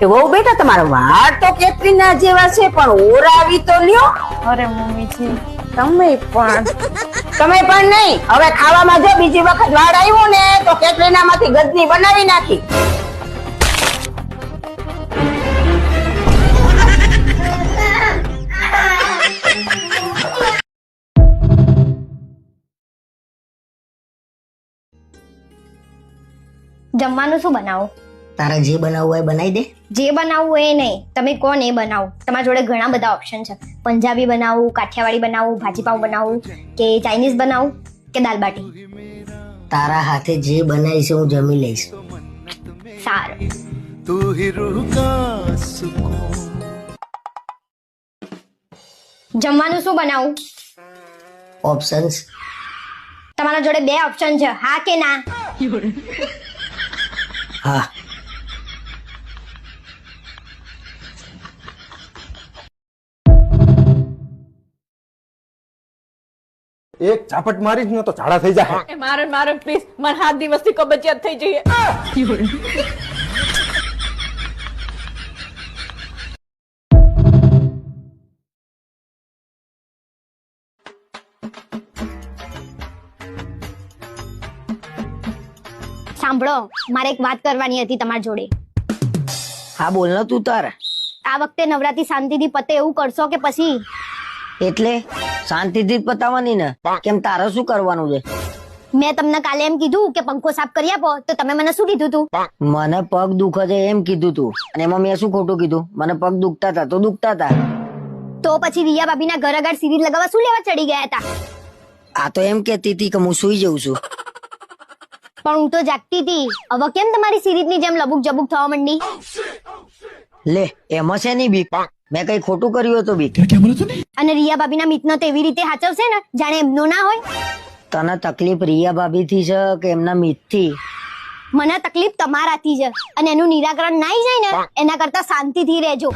એ વહુ બેટા તમારા વાળ તો કેટરીના જેવા છે પણ ઓરાવી તો લ્યો. અરે મમ્મીજી તમે નહીં હવે ખાવામાં જો બીજી વખત વાળ આવ્યો ને તો કેટરીના માંથી ગજની બનાવી નાખી. જમવાનું શું બનાવો? તારે જે બનાવવું હોય બનાવી દે. જે બનાવવું એ નહીં, તમે કોણ એ બનાવો. તમારા જોડે ઘણા બધા ઓપ્શન છે. પંજાબી બનાવું, કાઠિયાવાડી બનાવું, ભાજીપાવ બનાવું કે ચાઇનીઝ બનાવું કે દાલ બાટી? તારા હાથે જે બનાવીશ હું જમી લઈશ. સારું. જમવાનું શું બનાવું? ઓપ્શન્સ તમારા જોડે બે ઓપ્શન છે, હા કે ના? હા. એક ઝાપટ મારીશ ને તો ઝાડા થઈ જાય. મારે પ્લીઝ મને 7 દિવસથી કબજિયાત થઈ જઈએ. સાંભળો, મારે એક વાત કરવાની હતી તમારી જોડે. હા બોલ ને તું તાર. આ વખતે નવરાત્રી શાંતિથી પતે એવું કરશો કે પછી? એટલે શાંતિથી જ પતાવવાની ને. કેમ તારે શું કરવાનું છે? મેં તમને કાલે એમ કીધું કે પંખો સાફ કરી આપો તો તમે મને શું કીધું તું? મને પગ દુખે છે એમ કીધું તું. અને એમાં મેં શું ખોટું કીધું? મને પગ દુખતા હતા તો દુખતા હતા. તો પછી રિયા ભાભીના ઘર આગળ સિરીઝ લગાવવા શું લેવા ચડી ગયા હતા? આ તો એમ કેતી હતી કે હું સુઈ જઉં છું. પણ હું તો જાગતી હતી. હવે કેમ તમારી સિરીઝની જેમ લબુક જબુક થવા માંડી? લે એમાં છે નહીં બીક. મેં કઈ ખોટું કર્યું હતું બીક? અને રિયા ભાભીના મિતનો તો એવી રીતે હાચવશે ને જાણે એમનો ના હોય. તને તકલીફ રિયા ભાભી થી છે કે એમના મિત થી? મને તકલીફ તમારાથી છે અને એનું નિરાકરણ ના જાય ને એના કરતા શાંતિથી રહેજો.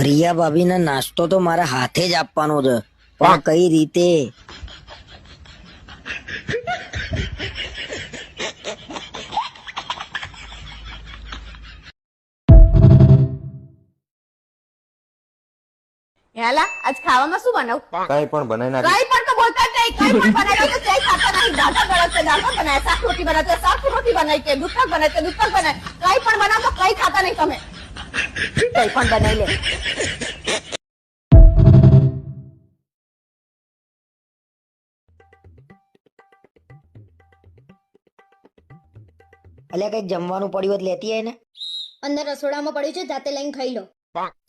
રિયા ભાભીને નાસ્તો તો મારા હાથે જ આપવાનો છે, પણ કઈ રીતે? હેલા આજ ખાવામાં શું બનાવું? કઈ પણ બનાવી નાખી. કઈ પણ તો બોલતા જ નહીં. કઈ પણ બનાવ્યો તો કઈ ખાતા નહીં. દાળ ગળો છે દાળ બનાય, શાક રોટી બનાવે તો શાક રોટી બનાવી કે દૂધ શાક બનાવે તો દૂધ શાક બનાવે. કઈ પણ બનાવો તો કઈ ખાતા નહીં તમે. કઈ પણ બનાવી લે. એટલે કઈક જમવાનું પડ્યું જ લેતી આય ને. અંદર રસોડામાં પડ્યું છે, જાતે લઈને ખાઈ લો.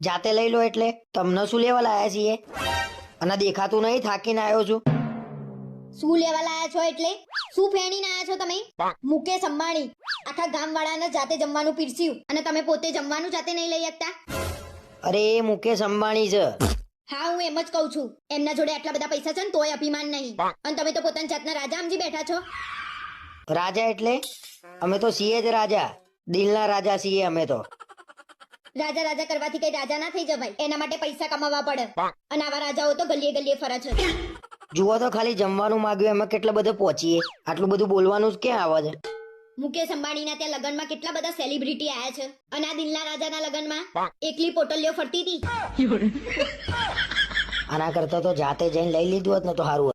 જાતે લઈ લો એટલે તમને શું લેવા લાયા છીએ? અને દેખાતું નહીં થાકીને આવ્યો છું. શું લેવા લાયા છો એટલે? શું ફેણીને આયા છો તમે? મુકેશ અંબાણી આખા ગામ વાળાને જાતે જમવાનું પીરસ્યું અને તમે પોતે જમવાનું જાતે નહીં લઈ શકતા? અરે એ મુકેશ અંબાણી છે. હા હું એમ જ કઉ છું. એમના જોડે આટલા બધા પૈસા છે ને તોય અભિમાન નહીં. અને તમે તો પોતાની જાતના રાજા સમજી બેઠા છો. રાજા એટલે અમે તો છીએ જ રાજા. દિલના રાજા છીએ અમે તો. રાજા રાજા કરવાથી કઈ રાજા ના થઈ જવાય. એના માટે પૈસા કમાવા પડે. અને આવા રાજાઓ તો ગલીએ ગલીએ ફરે છે. જુઓ તો ખાલી જમવાનું માંગ્યું એમાં કેટલા બધા પહોંચીએ. આટલું બધું બોલવાનું જ ક્યાં આવે છે? મુકેશ અંબાણીના ત્યાં લગનમાં કેટલા બધા સેલિબ્રિટી આયા છે અને આ દિલના રાજાના લગનમાં એકલી પોટલીઓ ફરતી હતી. આના કરતા તો જાતે જઈને લઈ લીધું હોત ને તો સારું.